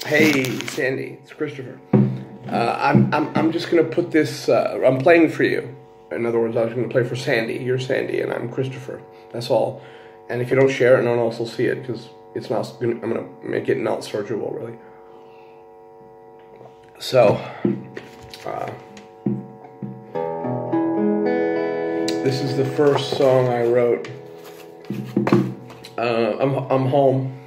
Hey, Sandy, it's Christopher. I'm just gonna put this. I'm playing for you. In other words, I was gonna play for Sandy. You're Sandy, and I'm Christopher. That's all. And if you don't share it, no one else will see it because it's not. I'm gonna make it not searchable, really. So, this is the first song I wrote. I'm home.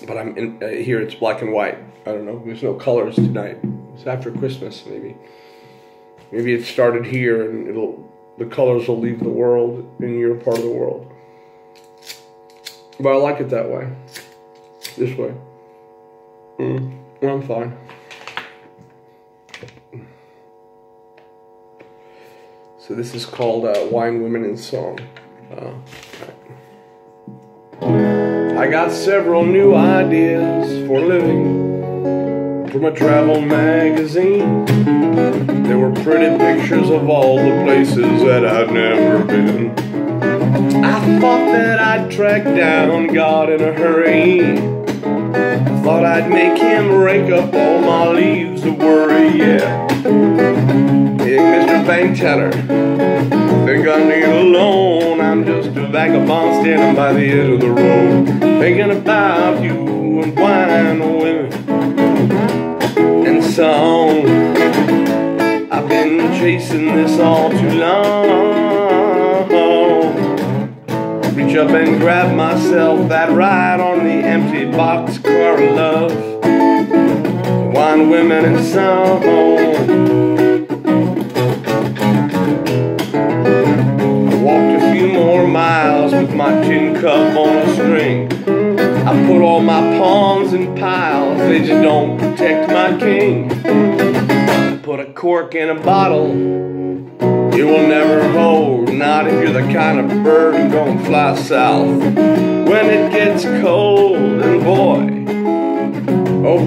But I'm in here. It's black and white. I don't know. There's no colors tonight. It's after Christmas, maybe. Maybe it started here, and the colors will leave the world in your part of the world. But I like it that way. This way. Well, I'm fine. So this is called "Wine, Women, and Song." I got several new ideas for living from a travel magazine. There were pretty pictures of all the places that I'd never been. I thought that I'd track down God in a hurry. I thought I'd make him rake up all my leaves of worry, yeah. Hey, Mr. Bank Teller, think I need a loan. I'm just a vagabond standing by the edge of the road, thinking about you and wine, women, and song. I've been chasing this all too long. Reach up and grab myself that ride on the empty boxcar of love. Wine, women, and song. More miles with my tin cup on a string. I put all my pawns in piles, they just don't protect my king. Put a cork in a bottle, it will never hold. Not if you're the kind of bird who don't fly south when it gets cold. And boy, oh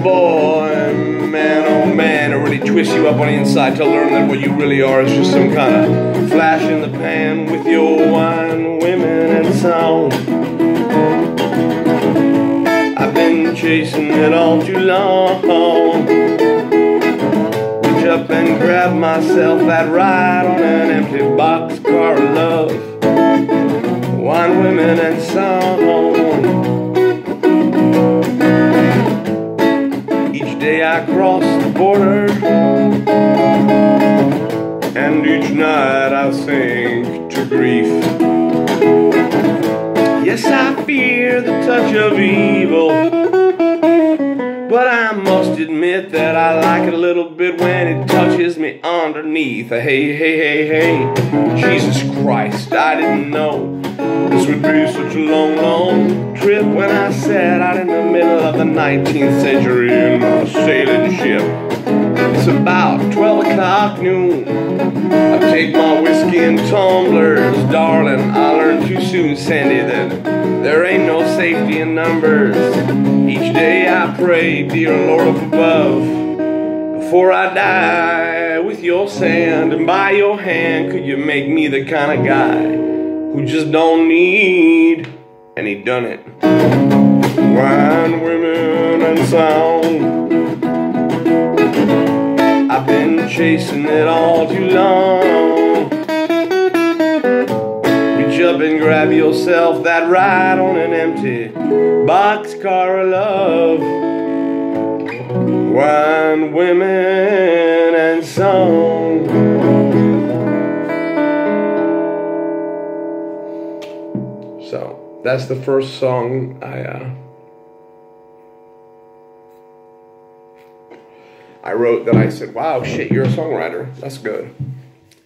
man, it really twists you up on the inside to learn that what you really are is just some kind of flash in the pan with your wine, women, and song. I've been chasing it all too long. Reach up and grab myself that ride on an empty boxcar of love. Wine, women, and song. Each day I cross the border, and each night I sink to grief. Yes, I fear the touch of evil, but I must admit that I like it a little bit when it touches me underneath. Hey, hey, hey, hey, Jesus Christ, I didn't know this would be such a long, long trip when I set out in the middle of the 19th century in my sailing ship. It's about 12 o'clock noon. I take my whiskey in tumblers. Darling, I learned too soon, Sandy, that there ain't no safety in numbers. Each day I pray, dear Lord up above, before I die with your sand and by your hand, could you make me the kind of guy who just don't need any done it. Wine, women, and sound. I've been chasing it all too long. Reach up and grab yourself that ride on an empty boxcar of love. Wine, women, and song. So that's the first song I wrote that I said, wow, shit, you're a songwriter. That's good.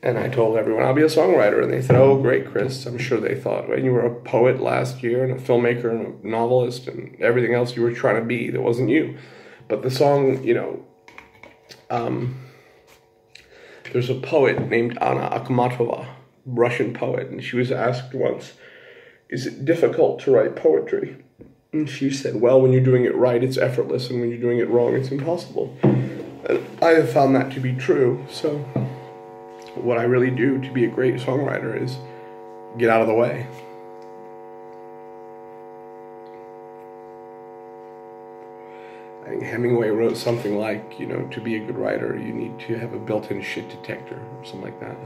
And I told everyone I'll be a songwriter. And they said, oh, great, Chris. I'm sure they thought, well, you were a poet last year and a filmmaker and a novelist and everything else you were trying to be. That wasn't you. But the song, there's a poet named Anna Akhmatova, Russian poet. And she was asked once, is it difficult to write poetry? And she said, well, when you're doing it right, it's effortless. And when you're doing it wrong, it's impossible. And I have found that to be true. So what I really do to be a great songwriter is get out of the way. Hemingway wrote something like, you know, to be a good writer, you need to have a built-in shit detector, or something like that.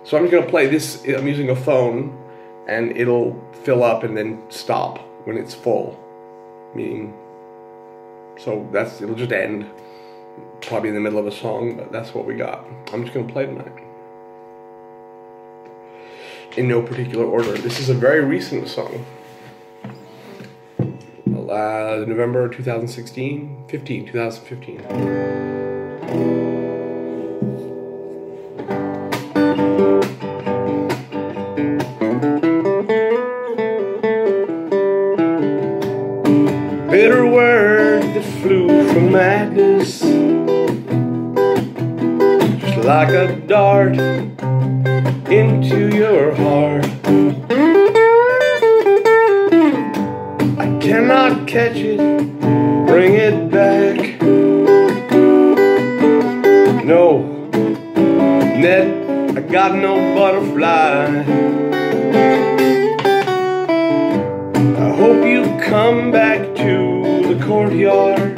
So I'm going to play this. I'm using a phone, and it'll fill up and then stop when it's full. Meaning, so it'll just end, probably in the middle of a song, but that's what we got. I'm just going to play tonight. In no particular order. This is a very recent song. November 2015. Bitter word that flew from madness, just like a dart into your heart. I cannot catch it, bring it back. No net, I got no butterfly. I hope you come back to the courtyard.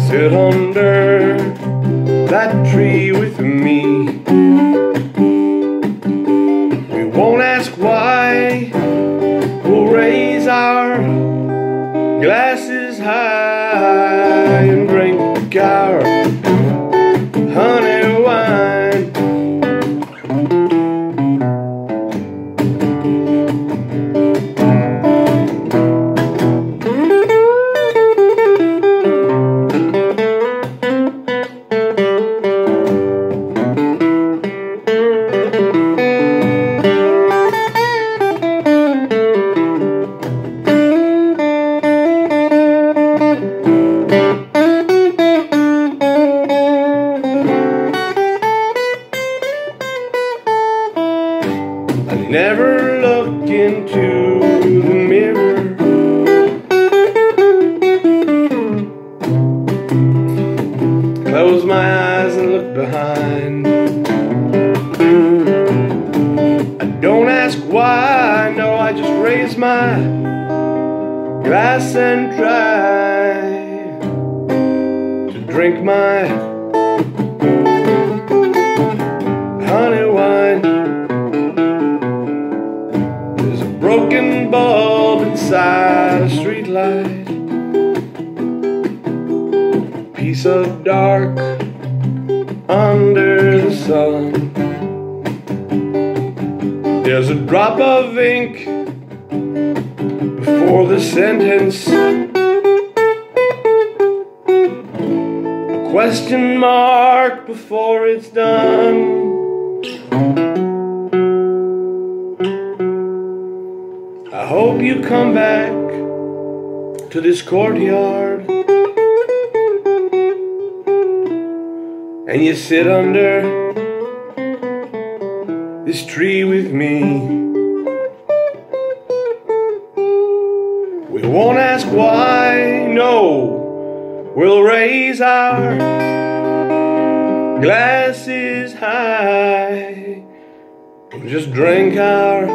Sit under that tree with me. We won't ask why. We'll raise our glasses high and drink our honey wine. Never look into the mirror. Close my eyes and look behind. I don't ask why, no, I just raise my glass and try to drink my honey wine. Broken bulb inside a streetlight, piece of dark under the sun. There's a drop of ink before the sentence, a question mark before it's done. I hope you come back to this courtyard and you sit under this tree with me. We won't ask why, no, we'll raise our glasses high and just drink our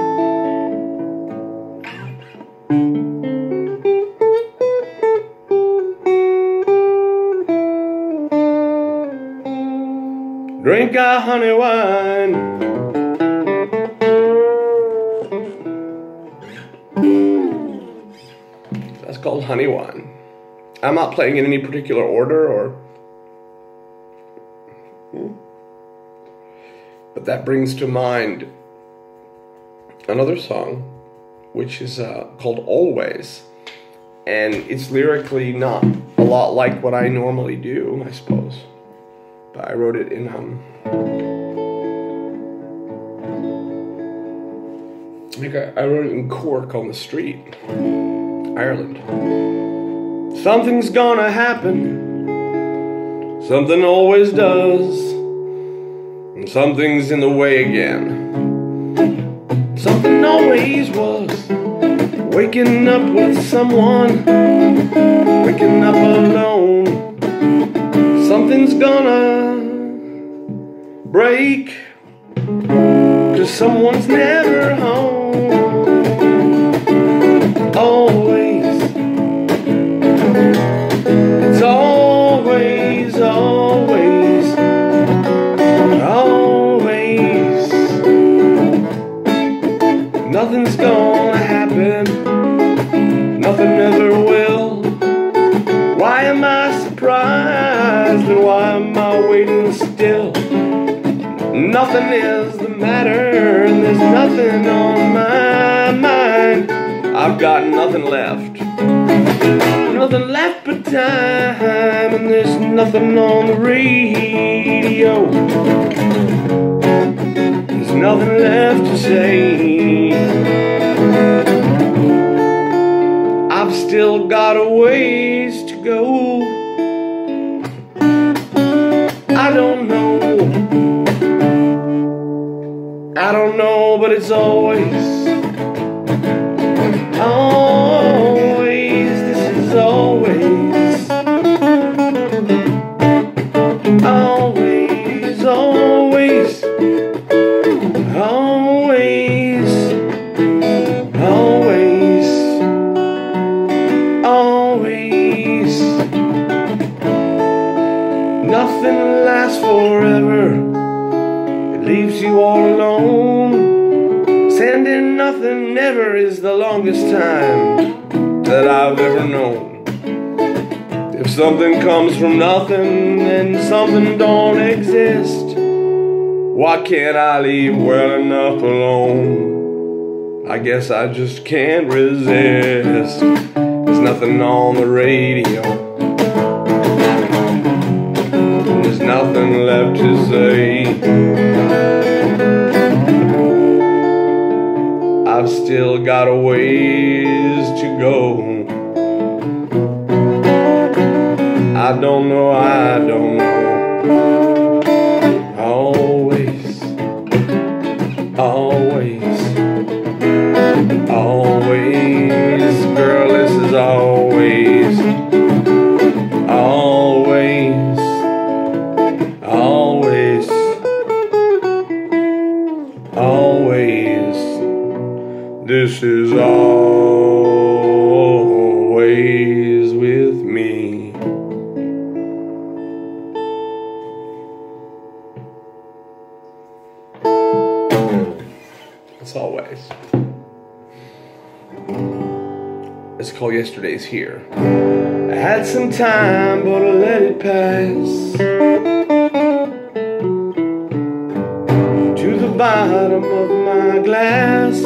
honey wine. That's called honey wine. I'm not playing in any particular order, but that brings to mind another song, which is called Always, and it's lyrically not a lot like what I normally do, I suppose. I wrote it in I wrote it in Cork on the street, Ireland. Something's gonna happen, something always does, and something's in the way again. Something always was, waking up with someone, waking up alone. Something's gonna break, 'cause someone's never home. nothing on my mind. I've got nothing left. Nothing left but time, and there's nothing on the radio. There's nothing left to say. I've still got a ways to go. I don't know, but it's always, this is always, always, always, always, always. Nothing lasts forever. It leaves you all alone. Sending nothing never is the longest time that I've ever known. If something comes from nothing, then something don't exist. Why can't I leave well enough alone? I guess I just can't resist. There's nothing on the radio. There's nothing left to say. I've still got a ways to go. I don't know. Always, always, always, girl, this is always, always, always, always. This is always with me. It's always. It's called Yesterday's Here. I had some time, but I let it pass. To the bottom of my glass.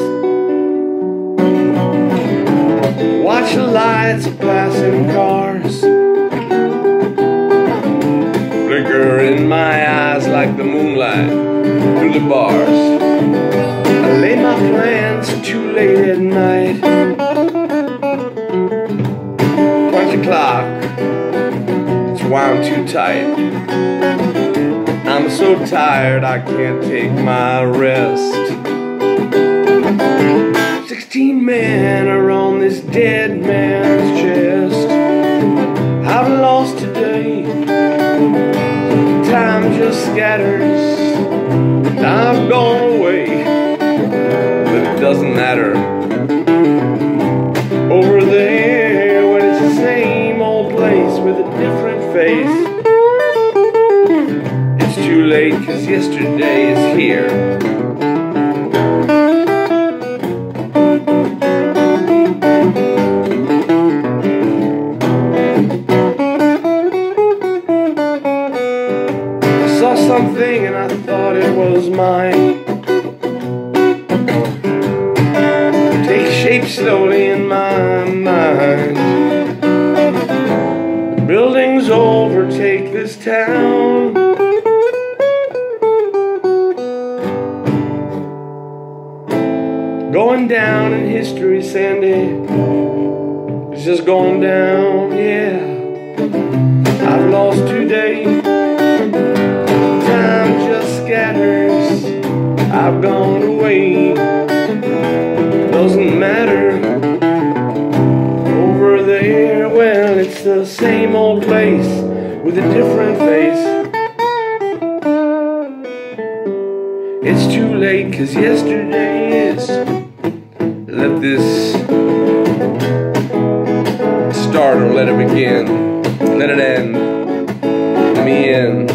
Watch the lights of passing cars flicker in my eyes like the moonlight through the bars. I lay my plans too late at night. Punch the clock, it's wound too tight. I'm so tired I can't take my rest. 16 men are on this dead man's chest. I've lost today. Time just scatters. I've gone away, but it doesn't matter. Over there, when it's the same old place with a different face. It's too late, 'cause yesterday is here. Something and I thought it was mine. Take shape slowly in my mind. Buildings overtake this town. Going down in history, Sandy. It's just going down, yeah. I've lost today. Time just scatters. I've gone away. Doesn't matter. Over there, well, it's the same old place with a different face. It's too late, 'cause yesterday is. Let this start or let it begin. Let it end. Let me in.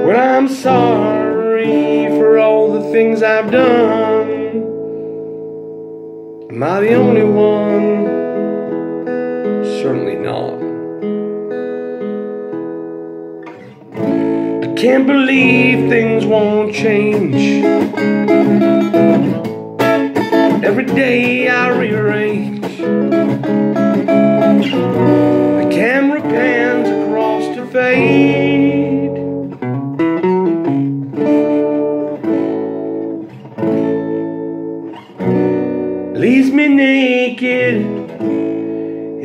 Well, I'm sorry for all the things I've done. Am I the only one? Certainly not. I can't believe things won't change. Every day I rearrange. The camera pans across to fade. Leaves me naked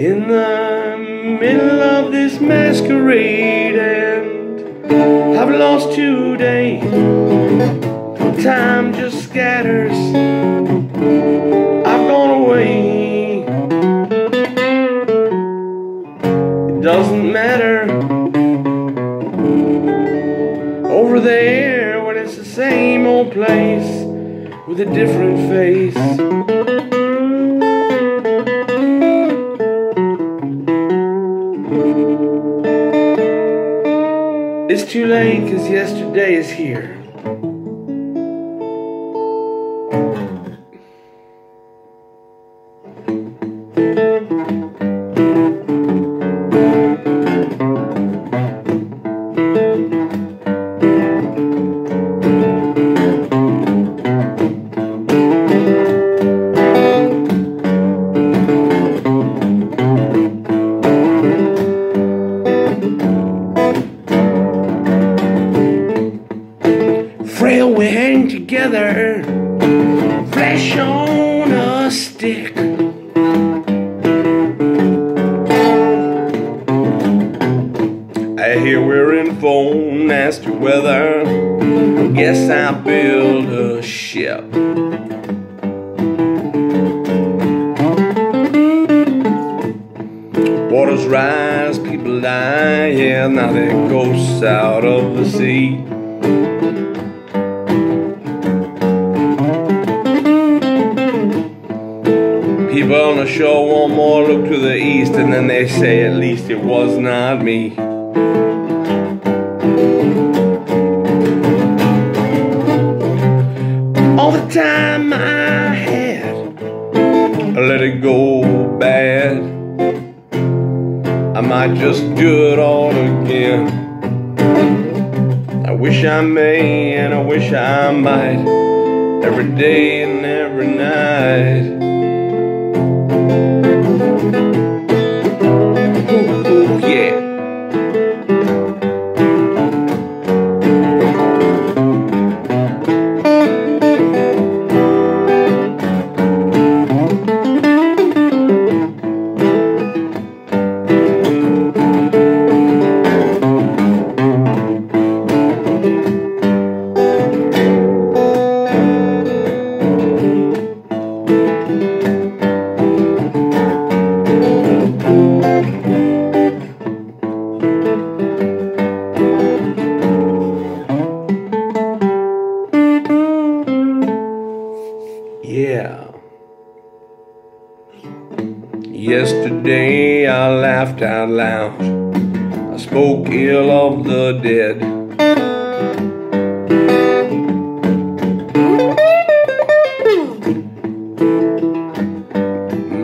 in the middle of this masquerade, and I've lost today. Time just scatters. I've gone away. It doesn't matter over there when it's the same old place with a different face. It's too late, 'cause yesterday is here. Frail we hang together, flesh on a stick. I hear we're in for nasty weather. Guess I'll build a ship. Waters rise, people die, yeah, now they're ghosts out of the sea. People on the shore want more, look to the east, and then they say, at least it was not me. All the time I had, I let it go bad. I might just do it all again. I wish I may, and I wish I might, every day and every night. Ooh, yeah. Yeah. Yesterday I laughed out loud. I spoke ill of the dead.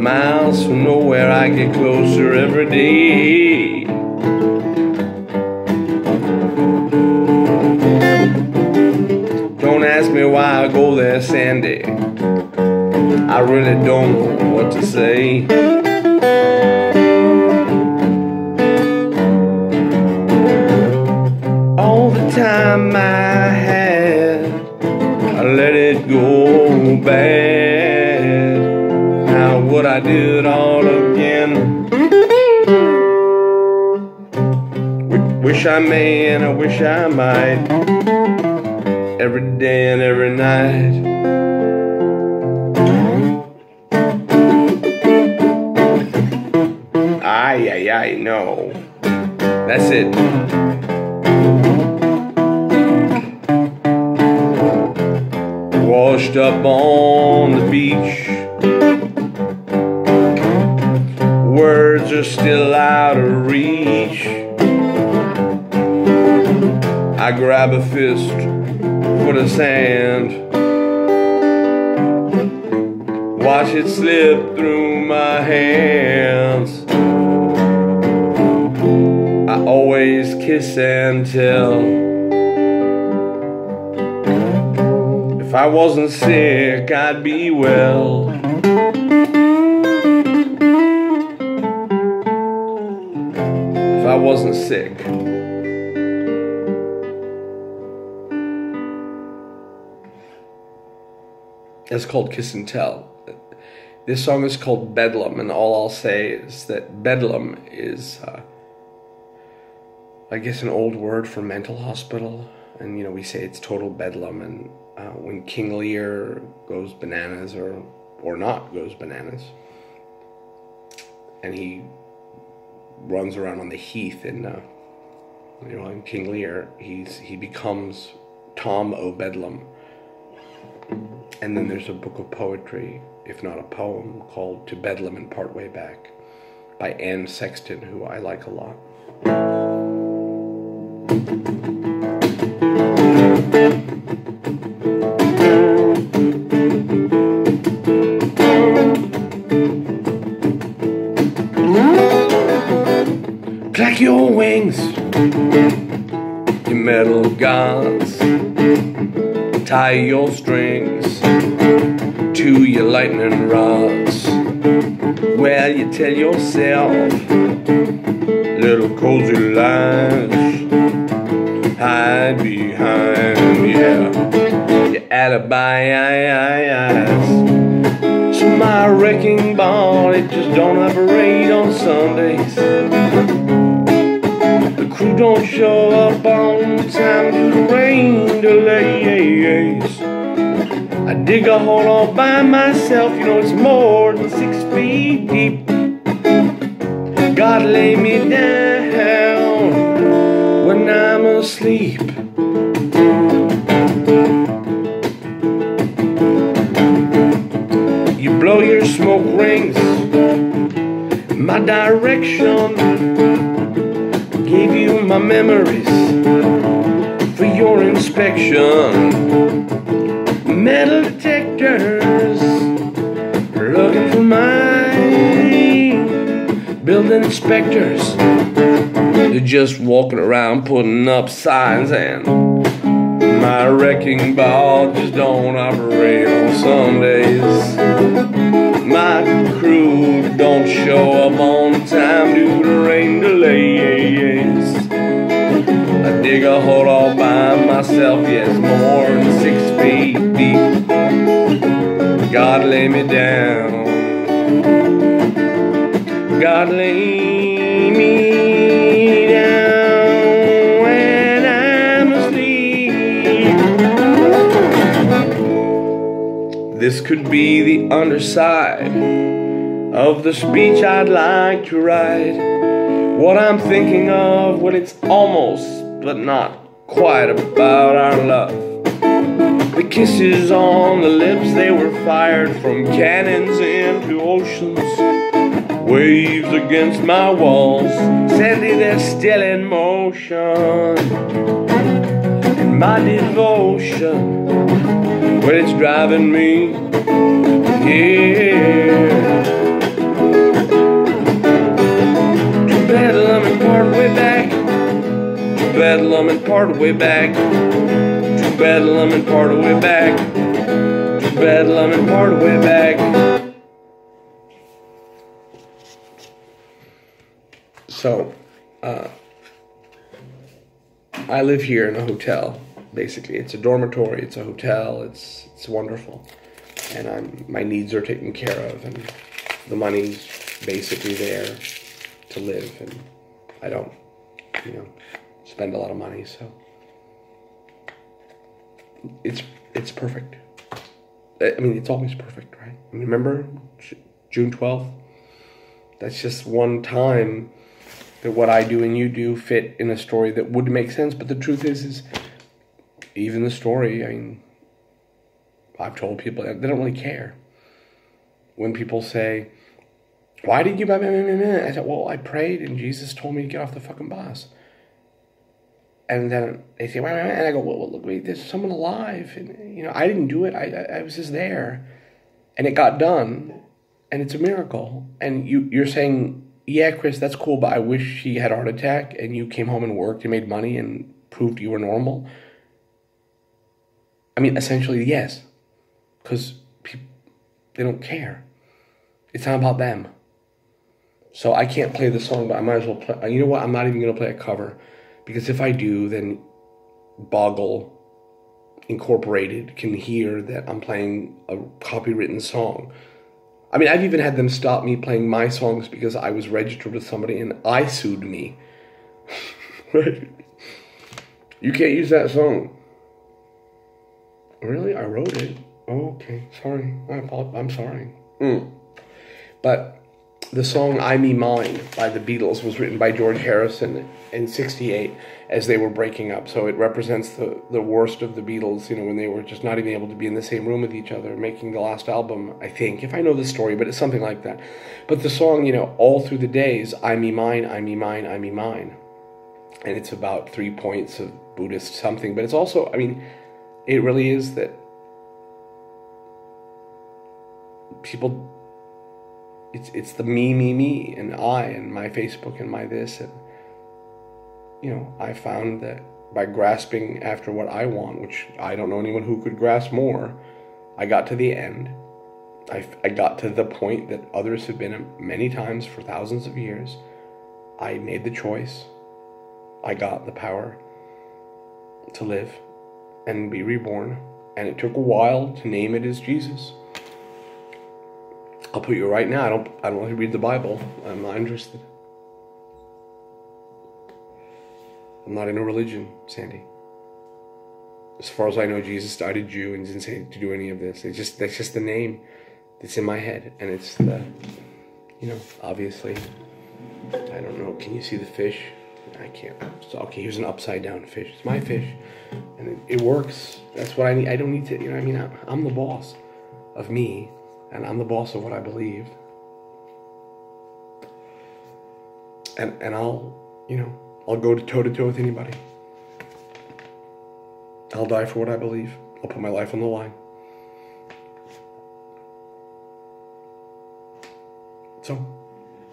Miles from nowhere, I get closer every day. Don't ask me why I go there, Sandy. I really don't know what to say. All the time I had, I let it go bad. Now would I do it all again? Wish I may and I wish I might, every day and every night. I know. That's it. Washed up on the beach, words are still out of reach. I grab a fist for the sand, watch it slip through my hands. I always kiss and tell, If I wasn't sick, I'd be well. If I wasn't sick. It's called Kiss and Tell. This song is called Bedlam, and all I'll say is that Bedlam is, I guess, an old word for mental hospital. And, you know, we say it's total bedlam, and when King Lear goes bananas, or not goes bananas, and he runs around on the heath in, you know, in King Lear, he becomes Tom o' Bedlam. And then there's a book of poetry, if not a poem, called To Bedlam and Part Way Back by Anne Sexton, who I like a lot. Clack your wings, you metal gods. Tie your strings to your lightning rods. Well, you tell yourself little cozy lies. Hide behind, your alibis. So my wrecking ball, it just don't operate on Sundays. The crew don't show up on time due to rain delays. I dig a hole all by myself, you know it's more than 6 feet deep. God lay me down when I'm asleep. You blow your smoke rings in my direction. Gave you my memories for your inspection. Metal detectors looking for mine. Building inspectors, they're just walking around putting up signs, and my wrecking ball just don't operate on Sundays. My crew don't show up on time due to rain delays. I dig a hole all by myself, yes, more than 6 feet deep. God lay me down. God lay me down when I'm asleep. This could be the underside of the speech I'd like to write. What I'm thinking of when it's almost, but not quite, about our love. The kisses on the lips, they were fired from cannons into oceans. Waves against my walls, sadly they're still in motion. And my devotion, well, it's driving me, yeah. To bedlam and part way back. To bedlam and part way back. To bedlam and part way back. To bedlam and part way back. So, I live here in a hotel. Basically, it's a dormitory. It's a hotel. It's wonderful, and my needs are taken care of, and the money's basically there to live, and I don't, you know, spend a lot of money, so it's perfect. I mean, it's always perfect, right? I mean, remember June 12th? That's just one time that what I do and you do fit in a story that would make sense. But the truth is even the story, I mean, I've told people that they don't really care. When people say, why did you buy me? I said, well, I prayed and Jesus told me to get off the fucking bus. And then they say, wait, and I go, well, look, wait, there's someone alive. And, you know, I didn't do it. I was just there. And it got done. And it's a miracle. And you're saying, yeah, Chris, that's cool, but I wish he had a heart attack and you came home and worked and made money and proved you were normal. I mean, essentially, yes. Because they don't care. It's not about them. So I can't play the song, but I might as well play. You know what? I'm not even going to play a cover. Because if I do, then Boggle Incorporated can hear that I'm playing a copywritten song. I mean, I've even had them stop me playing my songs because I was registered with somebody and I sued me. Right? You can't use that song. Really? I wrote it. Oh, okay. Sorry. I'm sorry. But the song I Me Mine by the Beatles was written by George Harrison in 1968 as they were breaking up. So it represents the worst of the Beatles, you know, when they were just not even able to be in the same room with each other, making the last album, I think, if I know the story, but it's something like that. But the song, you know, all through the days, I Me Mine, I Me Mine, I Me Mine. And it's about 3 points of Buddhist something. But it's also, I mean, it really is that people, it's the me, and I, and my Facebook, and my this, and, you know, I found that by grasping after what I want, which I don't know anyone who could grasp more, I got to the end. I got to the point that others have been many times for thousands of years. I made the choice. I got the power to live and be reborn, and it took a while to name it as Jesus. I'll put you right now, I don't want to read the Bible. I'm not interested. I'm not in a religion, Sandy. As far as I know, Jesus died a Jew and didn't say to do any of this. That's just the name that's in my head, and it's the, you know, obviously, I don't know. Can you see the fish? I can't. So, okay, here's an upside down fish. It's my fish, and it works. That's what I need. I don't need to, you know what I mean? I'm the boss of me, and I'm the boss of what I believe. And I'll, you know, I'll go toe to toe with anybody. I'll die for what I believe. I'll put my life on the line. So,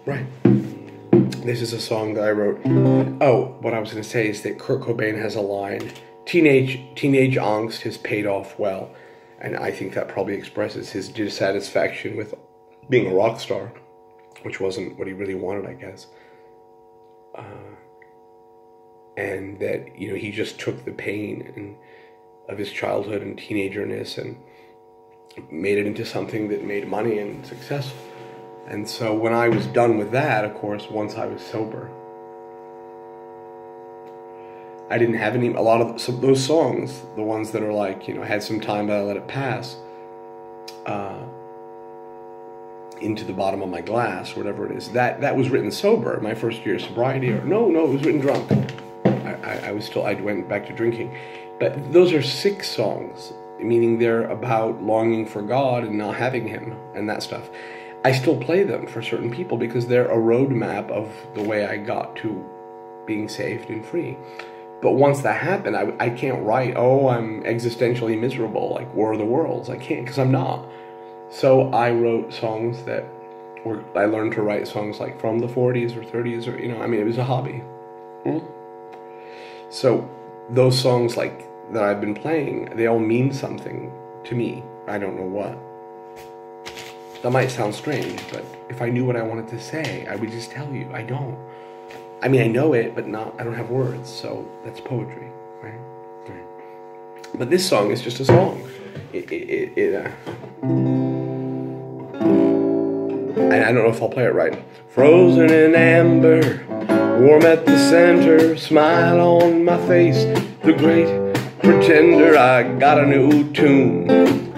right. This is a song that I wrote. Oh, what I was going to say is that Kurt Cobain has a line, teenage angst has paid off well. And I think that probably expresses his dissatisfaction with being a rock star, which wasn't what he really wanted, I guess. And that, you know, he just took the pain of his childhood and teenagerness and made it into something that made money and successful. And so when I was done with that, of course, once I was sober, I didn't have a lot of those songs, the ones that are like, you know, had some time but I let it pass, into the bottom of my glass, whatever it is. That was written sober, my first year of sobriety. Or no, it was written drunk. I went back to drinking. But those are sick songs, meaning they're about longing for God and not having Him and that stuff. I still play them for certain people because they're a roadmap of the way I got to being saved and free. But once that happened, I can't write, oh, I'm existentially miserable, like War of the Worlds. I can't, because I'm not. So I wrote songs I learned to write songs like from the 40s or 30s, or, you know, I mean, it was a hobby. So those songs like that I've been playing, they all mean something to me. I don't know what. That might sound strange, but if I knew what I wanted to say, I would just tell you. I don't. I mean, I know it, but I don't have words, so that's poetry, right? But this song is just a song. And I don't know if I'll play it right. Frozen in amber, warm at the center, smile on my face, the great pretender, I got a new tune.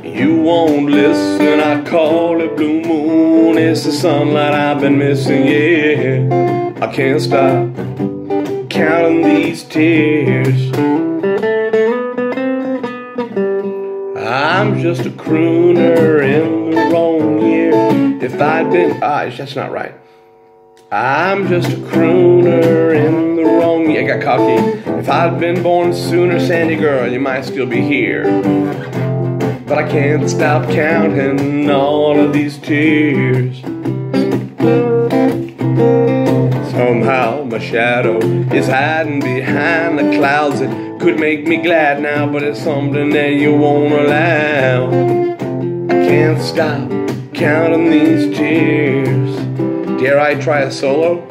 You won't listen, I call it blue moon. It's the sunlight I've been missing, yeah. I can't stop counting these tears. I'm just a crooner in the wrong year. If I'd been, that's not right. I'm just a crooner in the wrong year. I got cocky. If I'd been born sooner, Sandy girl, you might still be here. But I can't stop counting all of these tears. Somehow my shadow is hiding behind the clouds that could make me glad now, but it's something that you won't allow. I can't stop counting these tears. Dare I try a solo?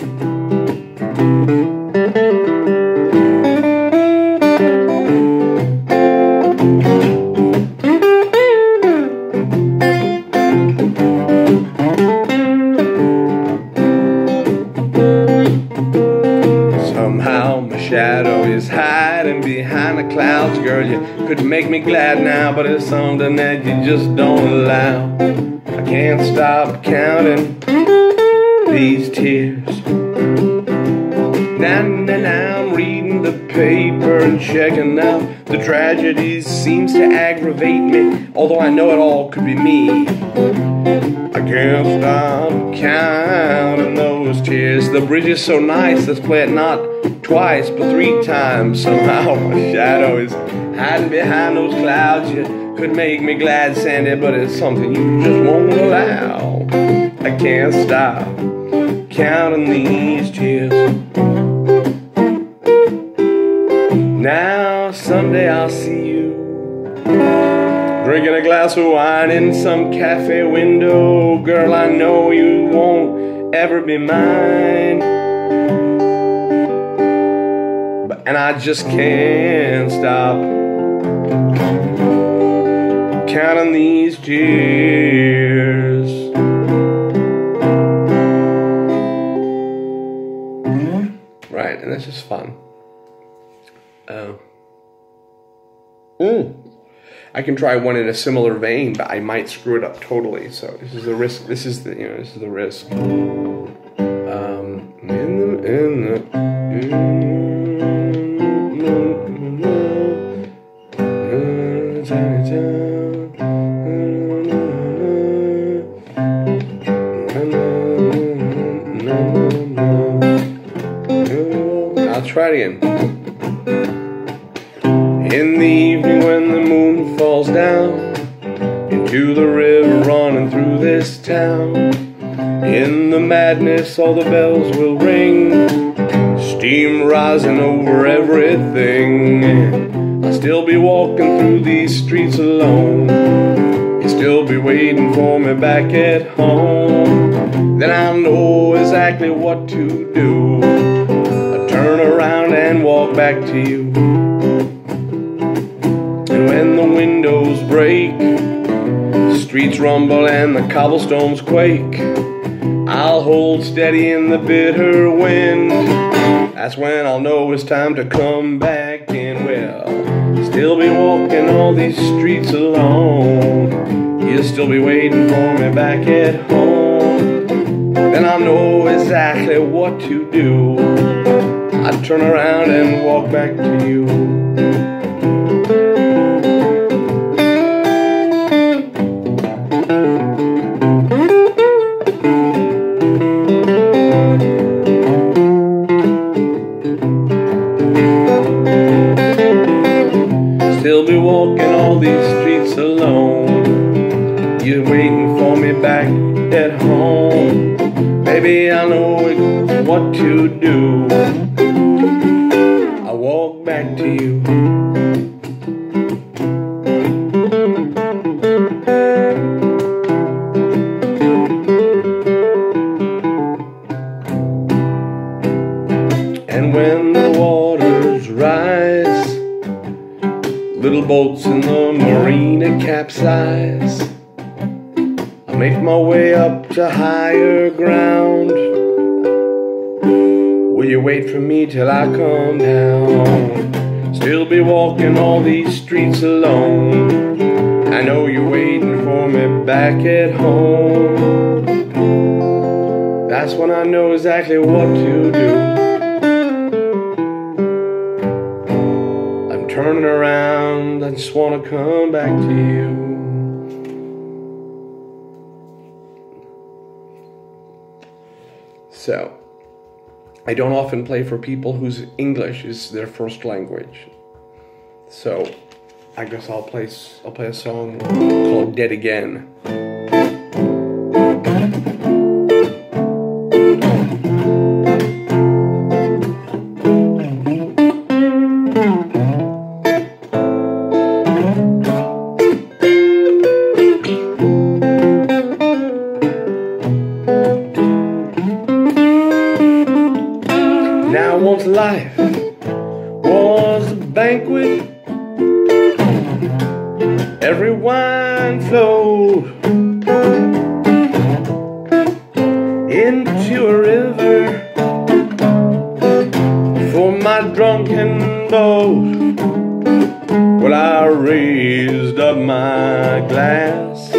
Somehow my shadow is hiding behind the clouds. Girl, you could make me glad now, but it's something that you just don't allow. I can't stop counting these tears. Now I'm reading the paper and checking out the tragedies. Seems to aggravate me, although I know it all could be me. I can't stop counting those tears. The bridge is so nice, let's play it not twice but 3 times. Somehow my shadow is hiding behind those clouds. You could make me glad, Sandy, but it's something you just won't allow. I can't stop counting these tears. Now someday I'll see you drinking a glass of wine in some cafe window. Girl, I know you won't ever be mine, and I just can't stop counting these tears. Right, and that's just fun. I can try one in a similar vein, but I might screw it up totally. So this is the risk. This is the risk. I'll try it again. In the evening when the moon falls down into the river running through this town, in the madness all the bells will ring, steam rising over everything. I'll still be walking through these streets alone. You'll still be waiting for me back at home. Then I'll know exactly what to do. I'll turn around and walk back to you. And when the windows break, the streets rumble and the cobblestones quake, I'll hold steady in the bitter wind. That's when I'll know it's time to come back in. Well, still be walking all these streets alone. You'll still be waiting for me back at home. Then I'll know exactly what to do. I'll turn around and walk back to you. Still be walking all these streets alone. You're waiting for me back at home. Baby, I know what to do. I walk back to you. And when the waters rise, little boats in the marina capsize, I make my way up to higher ground. Will you wait for me till I come down? Still be walking all these streets alone. I know you're waiting for me back at home. That's when I know exactly what to do. I'm turning around, I just want to come back to you. So, I don't often play for people whose English is their first language. So, I guess I'll play a song called Dead Again. Once life was a banquet, every wine flowed into a river for my drunken boat. Well, I raised up my glass,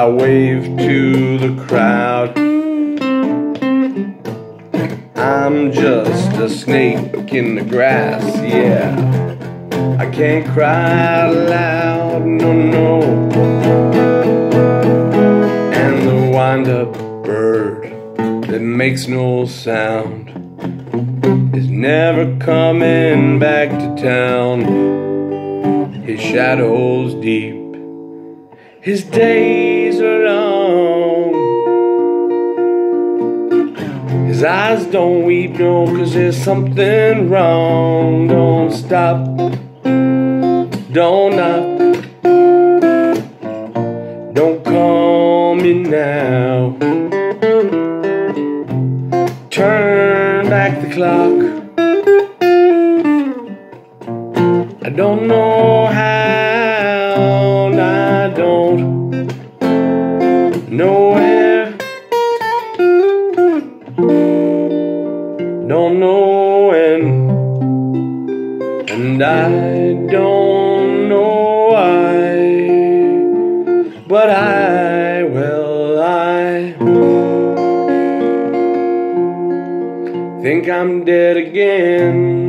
I waved to the crowd. I'm just a snake in the grass, yeah. I can't cry out loud, no, no. And the wind-up bird that makes no sound is never coming back to town. His shadow's deep, his days are long. His eyes don't weep, no, 'cause there's something wrong. Don't stop, don't knock, don't call me now. Turn back the clock. I don't know how, and I don't know where, don't know when, and I don't know why, but I think I'm dead again.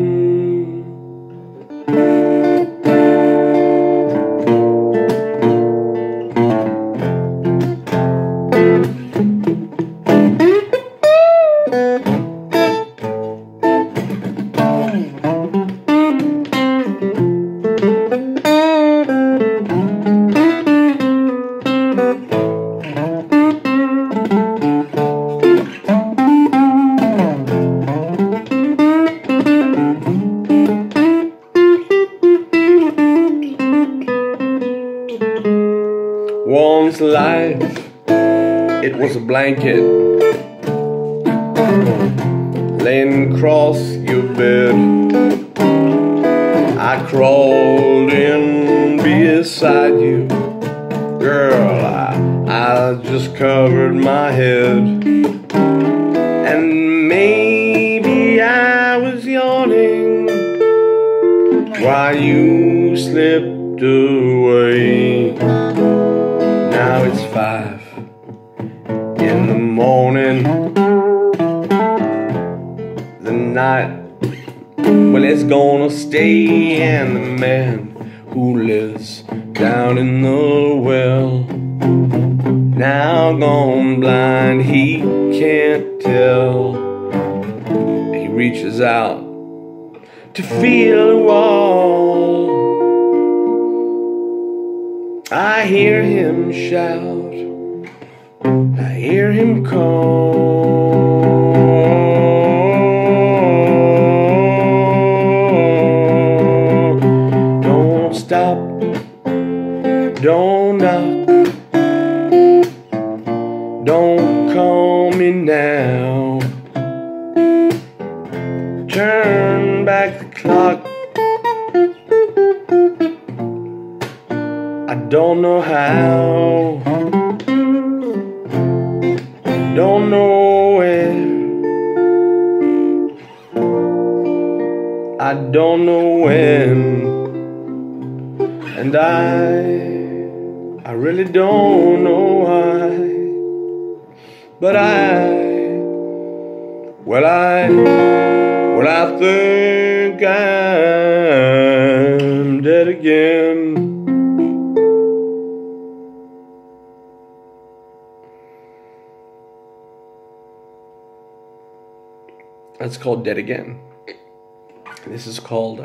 Once life, it was a blanket laying across your bed. I crawled in beside you, girl. I just covered my head, and maybe I was yawning while you slipped away. Now it's 5 in the morning. The night, well, it's gonna stay. And the man who lives down in the well, now gone blind, he can't tell. He reaches out to feel the wall. I hear him shout, I hear him call. Don't stop, don't knock, don't call me now. Turn back the clock. I don't know how, don't know where, I don't know when, and I really don't know why, but I think I'm dead again. That's called Dead Again. This is called